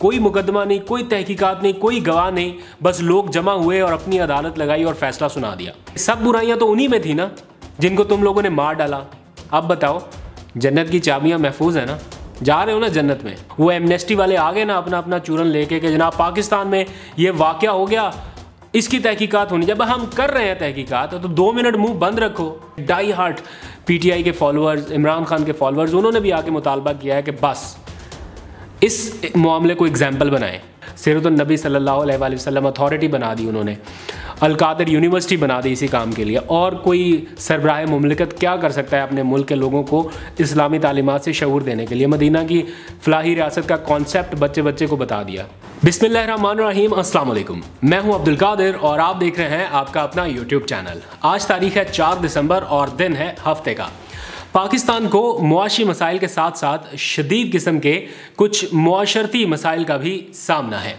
कोई मुकदमा नहीं, कोई तहकीकात नहीं, कोई गवाह नहीं, बस लोग जमा हुए और अपनी अदालत लगाई और फैसला सुना दिया। सब बुराइयां तो उन्हीं में थी ना जिनको तुम लोगों ने मार डाला। अब बताओ, जन्नत की चाबियां महफूज है ना? जा रहे हो ना जन्नत में? वो एमनेस्टी वाले आ गए ना अपना अपना चूरन लेके कि जनाब पाकिस्तान में ये वाकया हो गया, इसकी तहकीकात होनी। जब हम कर रहे हैं तहकीकात तो 2 मिनट मुंह बंद रखो। डाई हार्ट पीटीआई के फॉलोअर्स, इमरान खान के फॉलोअर्स, उन्होंने भी आके मुतालबा किया है कि बस इस मामले को एग्जाम्पल बनाएं। सीरतुन नबी सल्लल्लाहु अलैहि वसल्लम अथॉरिटी बना दी उन्होंने, अलकादर यूनिवर्सिटी बना दी इसी काम के लिए। और कोई सरबराह मुमलिकत क्या कर सकता है अपने मुल्क के लोगों को इस्लामी तालीमात से शऊर देने के लिए? मदीना की फलाही रियासत का कॉन्सेप्ट बच्चे बच्चे को बता दिया। बिस्मिल्लाहिर्रहमानिर्रहीम, अस्सलाम वालेकुम। मैं हूं अब्दुल कादिर और आप देख रहे हैं आपका अपना यूट्यूब चैनल। आज तारीख है 4 दिसंबर और दिन है हफ्ते का। पाकिस्तान को मुआशी मसाइल के साथ साथ शदीद किस्म के कुछ मुआशरती मसाइल का भी सामना है।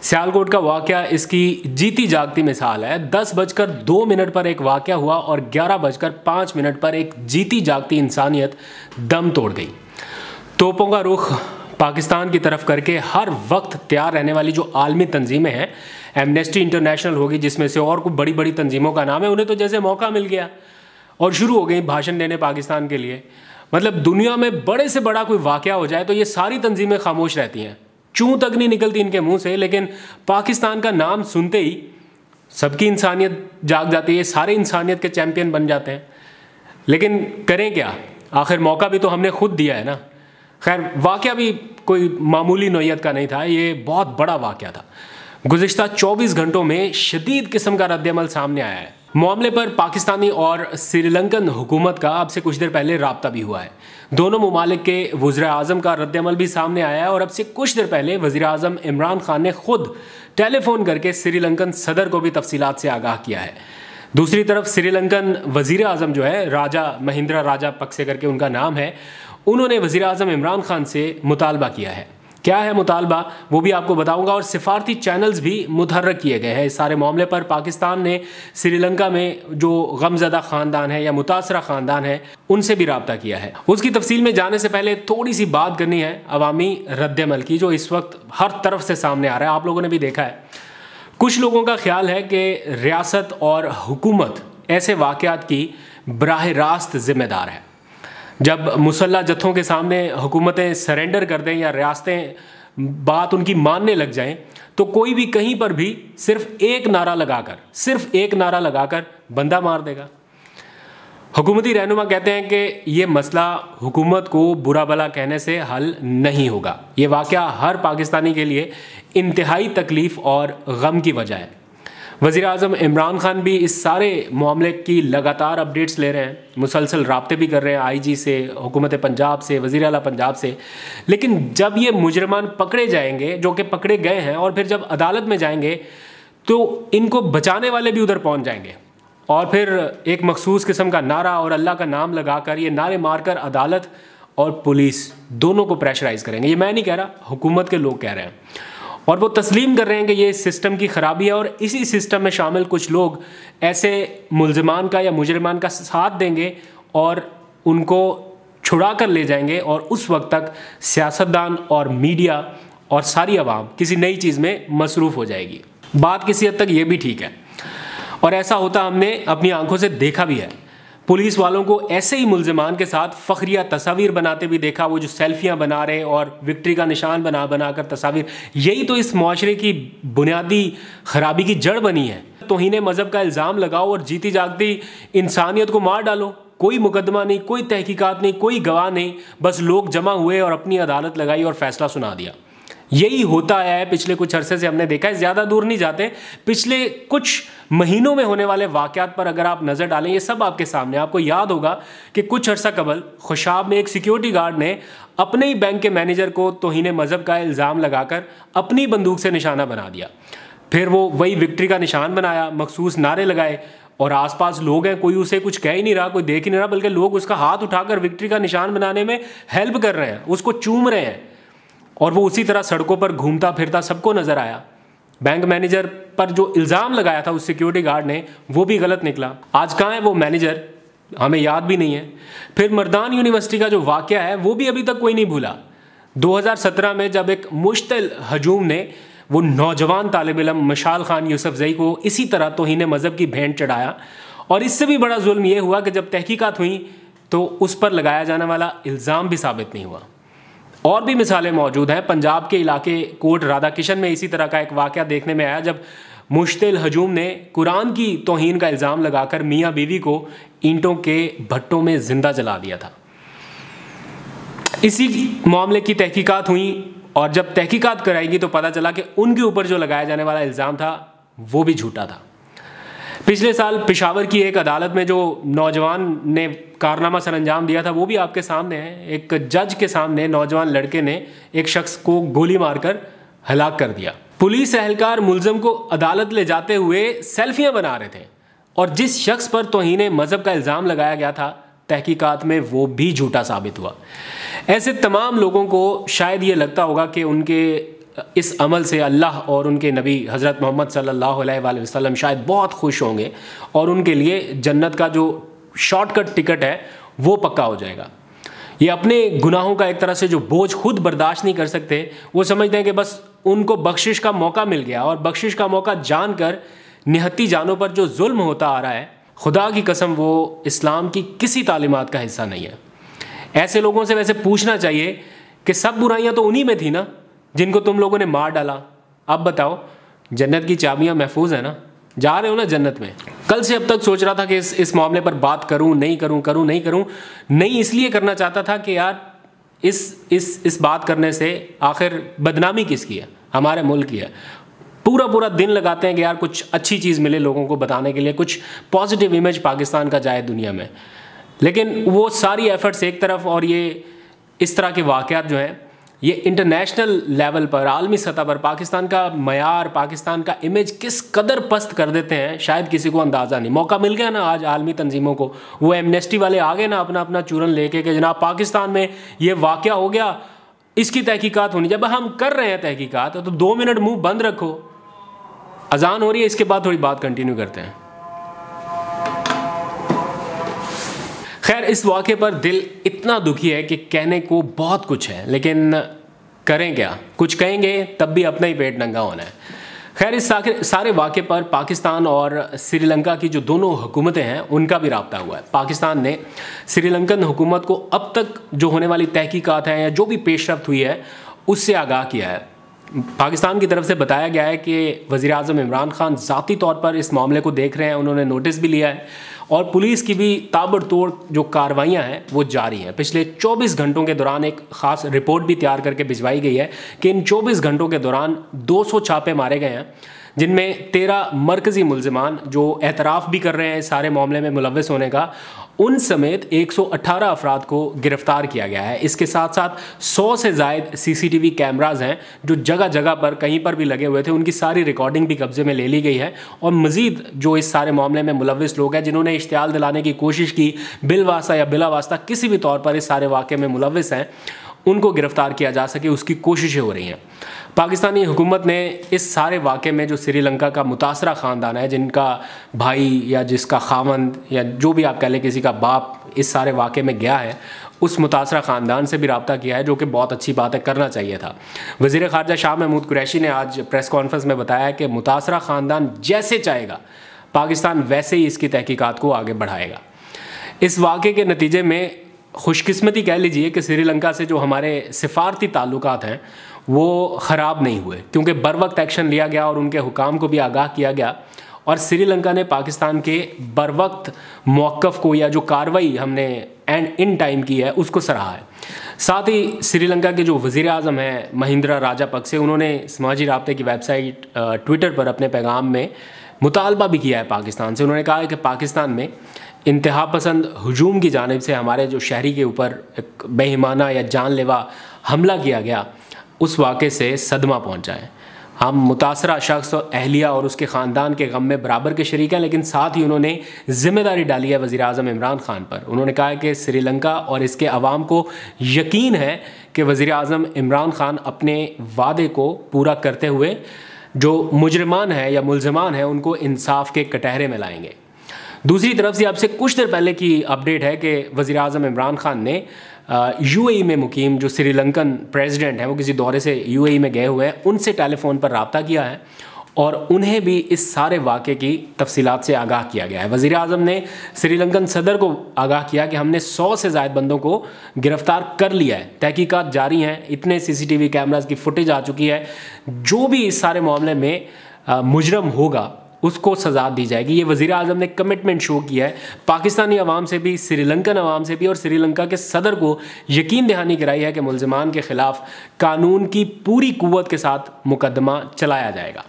सियालकोट का वाक़या इसकी जीती जागती मिसाल है। 10:02 पर एक वाक़या हुआ और 11:05 पर एक जीती जागती इंसानियत दम तोड़ गई। तोपों का रुख पाकिस्तान की तरफ करके हर वक्त तैयार रहने वाली जो आलमी तंजीमें हैं, एमनेस्टी इंटरनेशनल होगी जिसमें से और कुछ बड़ी बड़ी तंजीमों का नाम है, उन्हें तो जैसे मौका मिल गया और शुरू हो गई भाषण देने पाकिस्तान के लिए। मतलब दुनिया में बड़े से बड़ा कोई वाक़या हो जाए तो ये सारी तंजीमें खामोश रहती हैं, चूं तक नहीं निकलती इनके मुंह से। लेकिन पाकिस्तान का नाम सुनते ही सबकी इंसानियत जाग जाती है, सारे इंसानियत के चैम्पियन बन जाते हैं। लेकिन करें क्या, आखिर मौका भी तो हमने खुद दिया है ना। खैर, वाक़या भी कोई मामूली नौयत का नहीं था, ये बहुत बड़ा वाक़या था। गुज़िश्ता 24 घंटों में शदीद किस्म का रद्द-ए-अमल सामने आया है। मामले पर पाकिस्तानी और श्रीलंकन हुकूमत का अब से कुछ देर पहले राब्ता भी हुआ है। दोनों ममालिक के वज़ीर-ए-आज़म का रद्द-ए-अमल भी सामने आया है और अब से कुछ देर पहले वज़ीर-ए-आज़म इमरान खान ने खुद टेलीफोन करके श्रीलंकन सदर को भी तफसीलात से आगाह किया है। दूसरी तरफ श्रीलंकन वज़ीर-ए-आज़म जो है, राजा महिंद्रा राजा पक्से करके उनका नाम है, उन्होंने वज़ीर-ए-आज़म इमरान खान से मुतालबा किया है। क्या है मुतालबा वो भी आपको बताऊंगा। और सिफारती चैनल्स भी मुतहर्रक किए गए हैं इस सारे मामले पर। पाकिस्तान ने श्रीलंका में जो गमज़दा ख़ानदान है या मुतासरा ख़ानदान है उनसे भी रब्ता किया है। उसकी तफसील में जाने से पहले थोड़ी सी बात करनी है अवामी रद्द-ए-अमल की, जो इस वक्त हर तरफ से सामने आ रहा है। आप लोगों ने भी देखा है, कुछ लोगों का ख्याल है कि रियासत और हुकूमत ऐसे वाक़यात की बराह रास्त ज़िम्मेदार है। जब मुसल्ला जत्थों के सामने हुकूमतें सरेंडर कर दें या रियासतें बात उनकी मानने लग जाएं तो कोई भी कहीं पर भी सिर्फ एक नारा लगाकर बंदा मार देगा। हुकूमती रहनुमा कहते हैं कि ये मसला हुकूमत को बुरा भला कहने से हल नहीं होगा। ये वाक़या हर पाकिस्तानी के लिए इंतहाई तकलीफ़ और गम की वजह है। वज़ीर-ए-आज़म इमरान खान भी इस सारे मामले की लगातार अपडेट्स ले रहे हैं, मुसलसल राब्ते भी कर रहे हैं आईजी से, हुकूमत पंजाब से, वज़ीर आला पंजाब से। लेकिन जब ये मुजरमान पकड़े जाएंगे, जो कि पकड़े गए हैं, और फिर जब अदालत में जाएंगे तो इनको बचाने वाले भी उधर पहुंच जाएंगे और फिर एक मखसूस किस्म का नारा और अल्लाह का नाम लगाकर, ये नारे मारकर अदालत और पुलिस दोनों को प्रेशराइज़ करेंगे। ये मैं नहीं कह रहा, हुकूमत के लोग कह रहे हैं और वो तस्लीम कर रहे हैं कि ये सिस्टम की ख़राबी है। और इसी सिस्टम में शामिल कुछ लोग ऐसे मुल्ज़िमान का या मुजरिमान का साथ देंगे और उनको छुड़ा कर ले जाएंगे और उस वक्त तक सियासतदान और मीडिया और सारी आवाम किसी नई चीज़ में मसरूफ़ हो जाएगी। बात किसी हद तक ये भी ठीक है और ऐसा होता हमने अपनी आंखों से देखा भी है। पुलिस वालों को ऐसे ही मुल्ज़िमान के साथ फ़ख्रिया तस्वीर बनाते भी देखा, वो जो सेल्फियाँ बना रहे और विक्ट्री का निशान बनाकर तस्वीर, यही तो इस मुआशरे की बुनियादी ख़राबी की जड़ बनी है। तौहीन मज़हब का इल्ज़ाम लगाओ और जीती जागती इंसानियत को मार डालो। कोई मुकदमा नहीं, कोई तहकीकात नहीं, कोई गवाह नहीं, बस लोग जमा हुए और अपनी अदालत लगाई और फैसला सुना दिया। यही होता आया है पिछले कुछ अरसे से, हमने देखा है। ज़्यादा दूर नहीं जाते, पिछले कुछ महीनों में होने वाले वाक़यात पर अगर आप नज़र डालें, ये सब आपके सामने। आपको याद होगा कि कुछ अर्सा कबल खुशाब में एक सिक्योरिटी गार्ड ने अपने ही बैंक के मैनेजर को तौहीन मज़हब का इल्ज़ाम लगाकर अपनी बंदूक से निशाना बना दिया। फिर वो वही विक्ट्री का निशान बनाया, मखसूस नारे लगाए और आसपास लोग हैं, कोई उसे कुछ कह ही नहीं रहा, कोई देख ही नहीं रहा, बल्कि लोग उसका हाथ उठाकर विक्ट्री का निशान बनाने में हेल्प कर रहे हैं, उसको चूम रहे हैं और वो उसी तरह सड़कों पर घूमता फिरता सबको नज़र आया। बैंक मैनेजर पर जो इल्ज़ाम लगाया था उस सिक्योरिटी गार्ड ने, वो भी गलत निकला। आज कहाँ है वो मैनेजर, हमें याद भी नहीं है। फिर मर्दान यूनिवर्सिटी का जो वाक़या है वो भी अभी तक कोई नहीं भूला। 2017 में जब एक मुश्तिल हजूम ने वो नौजवान तालिब इल्म मशाल खान यूसुफजई को इसी तरह तौहीन मज़हब की भेंट चढ़ाया, और इससे भी बड़ा जुल्म ये हुआ कि जब तहकीकात हुई तो उस पर लगाया जाने वाला इल्ज़ाम भी साबित नहीं हुआ। और भी मिसालें मौजूद हैं। पंजाब के इलाके कोट राधा किशन में इसी तरह का एक वाक़या देखने में आया, जब मुश्तिल हजूम ने कुरान की तौहीन का इल्ज़ाम लगाकर मियाँ बीवी को ईंटों के भट्टों में ज़िंदा जला दिया था। इसी मामले की तहकीकात हुई, और जब तहकीकात कराएगी तो पता चला कि उनके ऊपर जो लगाया जाने वाला इल्ज़ाम था वो भी झूठा था। पिछले साल पेशावर की एक अदालत में जो नौजवान ने कारनामा सर अंजाम दिया था वो भी आपके सामने है। एक जज के सामने नौजवान लड़के ने एक शख्स को गोली मारकर हलाक कर दिया। पुलिस एहलकार मुलजम को अदालत ले जाते हुए सेल्फियां बना रहे थे, और जिस शख्स पर तौहीन मज़हब का इल्ज़ाम लगाया गया था तहकीकात में वो भी झूठा साबित हुआ। ऐसे तमाम लोगों को शायद ये लगता होगा कि उनके इस अमल से अल्लाह और उनके नबी हज़रत मोहम्मद सल्लल्लाहु अलैहि वसल्लम शायद बहुत खुश होंगे, और उनके लिए जन्नत का जो शॉर्टकट टिकट है वो पक्का हो जाएगा। ये अपने गुनाहों का एक तरह से जो बोझ खुद बर्दाश्त नहीं कर सकते, वो समझते हैं कि बस उनको बख्शिश का मौका मिल गया, और बख्शिश का मौका जानकर निहत्ती जानों पर जो जुल्म होता आ रहा है, खुदा की कसम वो इस्लाम की किसी तालीमात का हिस्सा नहीं है। ऐसे लोगों से वैसे पूछना चाहिए कि सब बुराइयां तो उन्हीं में थी ना जिनको तुम लोगों ने मार डाला। अब बताओ, जन्नत की चाबियां महफूज है ना? जा रहे हो ना जन्नत में? कल से अब तक सोच रहा था कि इस मामले पर बात करूं नहीं करूं। नहीं इसलिए करना चाहता था कि यार इस बात करने से आखिर बदनामी किसकी है? हमारे मुल्क की है। पूरा दिन लगाते हैं कि यार कुछ अच्छी चीज़ मिले लोगों को बताने के लिए, कुछ पॉजिटिव इमेज पाकिस्तान का जाए दुनिया में, लेकिन वो सारी एफर्ट्स एक तरफ, और ये इस तरह के वाक़यात जो हैं ये इंटरनेशनल लेवल पर, आलमी सतह पर पाकिस्तान का मयार, पाकिस्तान का इमेज किस कदर पस्त कर देते हैं शायद किसी को अंदाज़ा नहीं। मौका मिल गया ना आज आलमी तंजीमों को, वो एमनेस्टी वाले आ गए ना अपना चूरन लेके कि जनाब पाकिस्तान में ये वाक़या हो गया, इसकी तहकीकात होनी। जब हम कर रहे हैं तहकीकात तो 2 मिनट मुँह बंद रखो। अजान हो रही है, इसके बाद थोड़ी बात कंटिन्यू करते हैं। खैर, इस वाक़े पर दिल इतना दुखी है कि कहने को बहुत कुछ है, लेकिन करें क्या? कुछ कहेंगे तब भी अपना ही पेट नंगा होना है। खैर, इस सारे वाक़े पर पाकिस्तान और श्रीलंका की जो दोनों हुकूमतें हैं उनका भी राब्ता हुआ है। पाकिस्तान ने श्रीलंकन हुकूमत को अब तक जो होने वाली तहकीकात हैं या जो भी पेशरफ्त हुई है उससे आगाह किया है। पाकिस्तान की तरफ से बताया गया है कि वज़ीर आज़म इमरान खान ज़ाती तौर पर इस मामले को देख रहे हैं, उन्होंने नोटिस भी लिया है, और पुलिस की भी ताबड़तोड़ जो कार्रवाइयाँ हैं वो जारी हैं। पिछले 24 घंटों के दौरान एक ख़ास रिपोर्ट भी तैयार करके भिजवाई गई है कि इन 24 घंटों के दौरान 200 छापे मारे गए हैं, जिनमें 13 मरकज़ी मुल्ज़िमान जो एतराफ़ भी कर रहे हैं इस सारे मामले में मुलव्वस होने का, उन समेत 118 अफराद को गिरफ्तार किया गया है। इसके साथ साथ 100 से ज़ायद CCTV कैमराज हैं जो जगह जगह पर कहीं पर भी लगे हुए थे, उनकी सारी रिकॉर्डिंग भी कब्जे में ले ली गई है। और मज़ीद जो इस सारे मामले में मुलव्वस लोग हैं जिन्होंने इश्तियाल दिलाने की कोशिश की, बिलवास्ता या बिला वास्ता किसी भी तौर पर इस सारे वाक़े में मुलव्वस हैं, उनको गिरफ्तार किया जा सके उसकी कोशिशें हो रही हैं। पाकिस्तानी हुकूमत ने इस सारे वाक़े में जो श्रीलंका का मुतासरा ख़ानदान है, जिनका भाई या जिसका खावंद या जो भी आप कह लें किसी का बाप इस सारे वाक़े में गया है, उस मुतासरा ख़ानदान से भी रब्ता किया है, जो कि बहुत अच्छी बात है, करना चाहिए था। वज़ीर ख़ारजा शाह महमूद कुरैशी ने आज प्रेस कॉन्फ्रेंस में बताया कि मुतासरा ख़ानदान जैसे चाहेगा पाकिस्तान वैसे ही इसकी तहकीकात को आगे बढ़ाएगा। इस वाक़े के नतीजे में खुशकिस्मती कह लीजिए कि श्रीलंका से जो हमारे सिफारती ताल्लुकात हैं वो ख़राब नहीं हुए, क्योंकि बर वक्त एक्शन लिया गया और उनके हुकाम को भी आगाह किया गया, और श्रीलंका ने पाकिस्तान के बर वक्त मौक़िफ़ को या जो कार्रवाई हमने इन टाइम की है उसको सराहा है। साथ ही श्रीलंका के जो वज़ीर आज़म हैं महिंद्रा राजापक्से, उन्होंने समाजी राब्ते की वेबसाइट ट्विटर पर अपने पैगाम में मुतालबा भी किया है पाकिस्तान से। उन्होंने कहा है कि पाकिस्तान में इंतहा पसंद हजूम की जानिब से हमारे जो शहरी के ऊपर एक बेईमाना या जानलेवा हमला किया गया, उस वाक़े से सदमा पहुंचा है। हम मुतासरा शख्स और अहलिया और उसके ख़ानदान के गम में बराबर के शरीक हैं, लेकिन साथ ही उन्होंने ज़िम्मेदारी डाली है वज़ीर आज़म इमरान खान पर। उन्होंने कहा है कि श्रीलंका और इसके अवाम को यकीन है कि वज़ीर आज़म इमरान खान अपने वादे को पूरा करते हुए जो मुजरिमान है या मुल्ज़िमान है उनको इंसाफ के कटहरे में लाएंगे। दूसरी तरफ से आपसे कुछ देर पहले की अपडेट है कि वज़ीर आज़म इमरान खान ने यूएई में मुकीम जो श्रीलंकन प्रेसिडेंट हैं, वो किसी दौरे से यूएई में गए हुए हैं, उनसे टेलीफोन पर रब्ता किया है और उन्हें भी इस सारे वाक़े की तफसीलात से आगाह किया गया है। वज़ीर आज़म ने श्रीलंकन सदर को आगाह किया कि हमने 100 से ज़ायद बंदों को गिरफ़्तार कर लिया है, तहकीकात जारी हैं, इतने सीसीटीवी कैमरास की फुटेज आ चुकी है, जो भी इस सारे मामले में मुजरम होगा उसको सज़ा दी जाएगी। ये वज़ीर आज़म ने कमिटमेंट शो किया है, पाकिस्तानी अवाम से भी, श्रीलंकन अवाम से भी, और श्रीलंका के सदर को यकीन दहानी कराई है कि मुल्ज़िमान के ख़िलाफ़ कानून की पूरी कुव्वत के साथ मुकदमा चलाया जाएगा।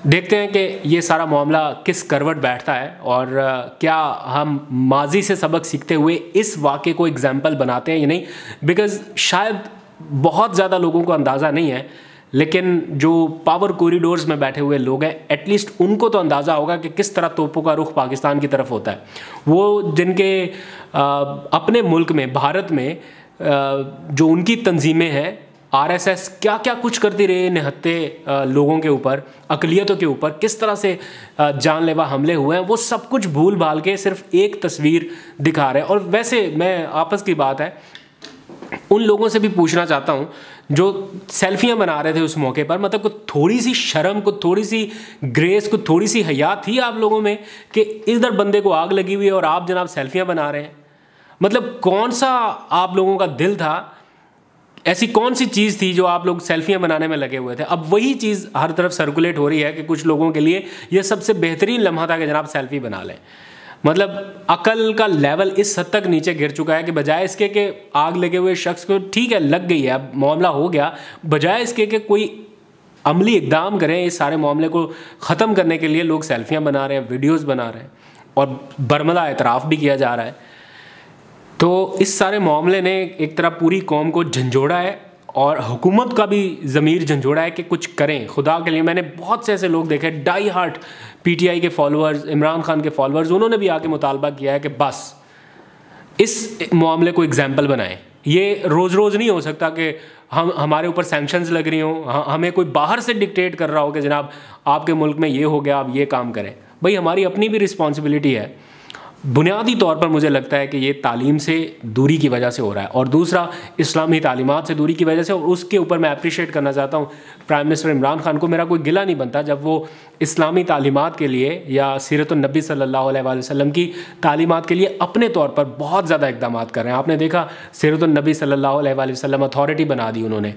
देखते हैं कि ये सारा मामला किस करवट बैठता है और क्या हम माजी से सबक सीखते हुए इस वाक़े को एग्जाम्पल बनाते हैं या नहीं, बिकॉज़ शायद बहुत ज़्यादा लोगों को अंदाज़ा नहीं है, लेकिन जो पावर कॉरिडोर्स में बैठे हुए लोग हैं एटलीस्ट उनको तो अंदाज़ा होगा कि किस तरह तोपों का रुख पाकिस्तान की तरफ होता है। वो जिनके अपने मुल्क में, भारत में जो उनकी तंजीमें हैं, आरएसएस क्या क्या कुछ करती रही निहत्ते लोगों के ऊपर, अक़लियतों के ऊपर, किस तरह से जानलेवा हमले हुए हैं, वो सब कुछ भूल भाल के सिर्फ एक तस्वीर दिखा रहे हैं। और वैसे मैं आपस की बात है उन लोगों से भी पूछना चाहता हूँ जो सेल्फियाँ बना रहे थे उस मौके पर, मतलब को थोड़ी सी शर्म, को थोड़ी सी ग्रेस, को थोड़ी सी हया थी आप लोगों में कि इधर बंदे को आग लगी हुई है और आप जनाब सेल्फियाँ बना रहे हैं? मतलब कौन सा आप लोगों का दिल था, ऐसी कौन सी चीज़ थी जो आप लोग सेल्फियाँ बनाने में लगे हुए थे? अब वही चीज़ हर तरफ सर्कुलेट हो रही है कि कुछ लोगों के लिए यह सबसे बेहतरीन लम्हा था कि जनाब सेल्फी बना लें। मतलब अकल का लेवल इस हद तक नीचे गिर चुका है कि बजाय इसके कि आग लगे हुए शख्स को, ठीक है लग गई है, अब मामला हो गया, बजाय इसके कि कोई अमली इकदाम करें इस सारे मामले को ख़त्म करने के लिए, लोग सेल्फियाँ बना रहे हैं, वीडियोज़ बना रहे हैं और बरमला एतराफ़ भी किया जा रहा है। तो इस सारे मामले ने एक तरह पूरी कौम को झंझोड़ा है और हुकूमत का भी ज़मीर झंझोड़ा है कि कुछ करें खुदा के लिए। मैंने बहुत से ऐसे लोग देखे, डाई हार्ट पीटीआई के फॉलोअर्स, इमरान खान के फॉलोअर्स, उन्होंने भी आके मुतालबा किया है कि बस इस मामले को एग्जाम्पल बनाएं। ये रोज़ रोज़ नहीं हो सकता कि हमारे ऊपर सैंक्शंस लग रही हों, हमें कोई बाहर से डिक्टेट कर रहा हो कि जनाब आपके मुल्क में ये हो गया, आप ये काम करें। भाई हमारी अपनी भी रिस्पॉन्सिबिलिटी है। बुनियादी तौर पर मुझे लगता है कि ये तालीम से दूरी की वजह से हो रहा है और दूसरा इस्लामी तालीमात से दूरी की वजह से। और उसके ऊपर मैं अप्रिशिएट करना चाहता हूँ प्राइम मिनिस्टर इमरान खान को। मेरा कोई गिला नहीं बनता जब वो इस्लामी तालीमात के लिए या सीरतुन नबी सल्लल्लाहु अलैहि वसल्लम की तालीमात के लिए अपने तौर पर बहुत ज़्यादा इक़दाम कर रहे हैं। आपने देखा सीरतुन नबी सल्लल्लाहु अलैहि वसल्लम अथॉरिटी बना दी उन्होंने,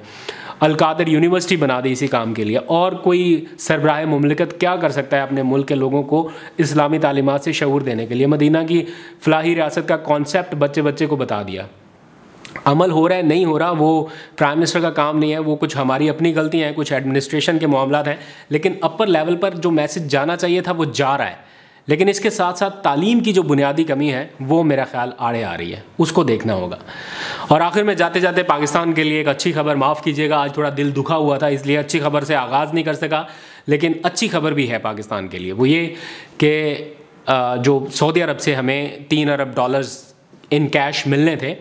अल-कादिर यूनिवर्सिटी बना दी इसी काम के लिए। और कोई सरबराह मुमलिकत क्या कर सकता है अपने मुल्क के लोगों को इस्लामी तालीमात से शऊर देने के लिए? मदीना की फ़लाही रियासत का कॉन्सेप्ट बच्चे बच्चे को बता दिया। अमल हो रहा है नहीं हो रहा वो प्राइम मिनिस्टर का काम नहीं है, वो कुछ हमारी अपनी गलतियाँ हैं, कुछ एडमिनिस्ट्रेशन के मामला हैं, लेकिन अपर लेवल पर जो मैसेज जाना चाहिए था वो जा रहा है। लेकिन इसके साथ साथ तालीम की जो बुनियादी कमी है वो मेरा ख्याल आड़े आ रही है, उसको देखना होगा। और आखिर में जाते जाते पाकिस्तान के लिए एक अच्छी खबर, माफ़ कीजिएगा आज थोड़ा दिल दुखा हुआ था इसलिए अच्छी खबर से आगाज़ नहीं कर सका, लेकिन अच्छी खबर भी है पाकिस्तान के लिए। वो ये कि जो सऊदी अरब से हमें $3 अरब इन कैश मिलने थे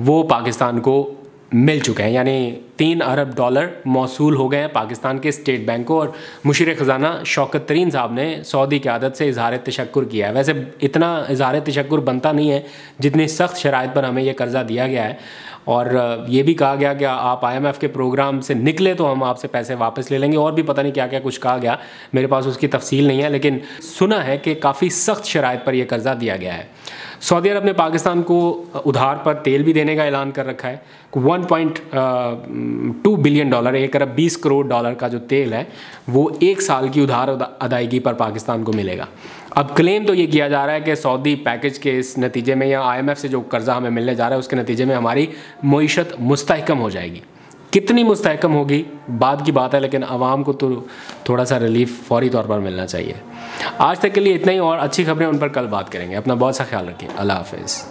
वो पाकिस्तान को मिल चुके हैं, यानी $3 अरब मौसूल हो गए हैं पाकिस्तान के स्टेट बैंक को। और मुशीर ख़ज़ाना शौकत तरीन साहब ने सऊदी क़यादत से इज़हार तशक्कुर किया है। वैसे इतना इज़हार तशक्कुर बनता नहीं है जितनी सख्त शराइत पर हमें यह कर्ज़ा दिया गया है। और ये भी कहा गया कि आप IMF के प्रोग्राम से निकले तो हम आपसे पैसे वापस ले लेंगे, और भी पता नहीं क्या क्या कुछ कहा गया, मेरे पास उसकी तफसील नहीं है, लेकिन सुना है कि काफ़ी सख्त शराइत पर यह कर्ज़ा दिया गया है। सऊदी अरब ने पाकिस्तान को उधार पर तेल भी देने का ऐलान कर रखा है। $1.2 बिलियन, $1 अरब 20 करोड़ का जो तेल है वो 1 साल की उधार अदायगी पर पाकिस्तान को मिलेगा। अब क्लेम तो ये किया जा रहा है कि सऊदी पैकेज के इस नतीजे में या IMF से जो कर्जा हमें मिलने जा रहा है उसके नतीजे में हमारी मईशत मुस्तहकम हो जाएगी। कितनी मुस्तहकम होगी बाद की बात है, लेकिन आवाम को तो थोड़ा सा रिलीफ फौरी तौर पर मिलना चाहिए। आज तक के लिए इतना ही, और अच्छी खबरें उन पर कल बात करेंगे। अपना बहुत सा ख्याल रखिए। अल्लाह हाफ़िज़।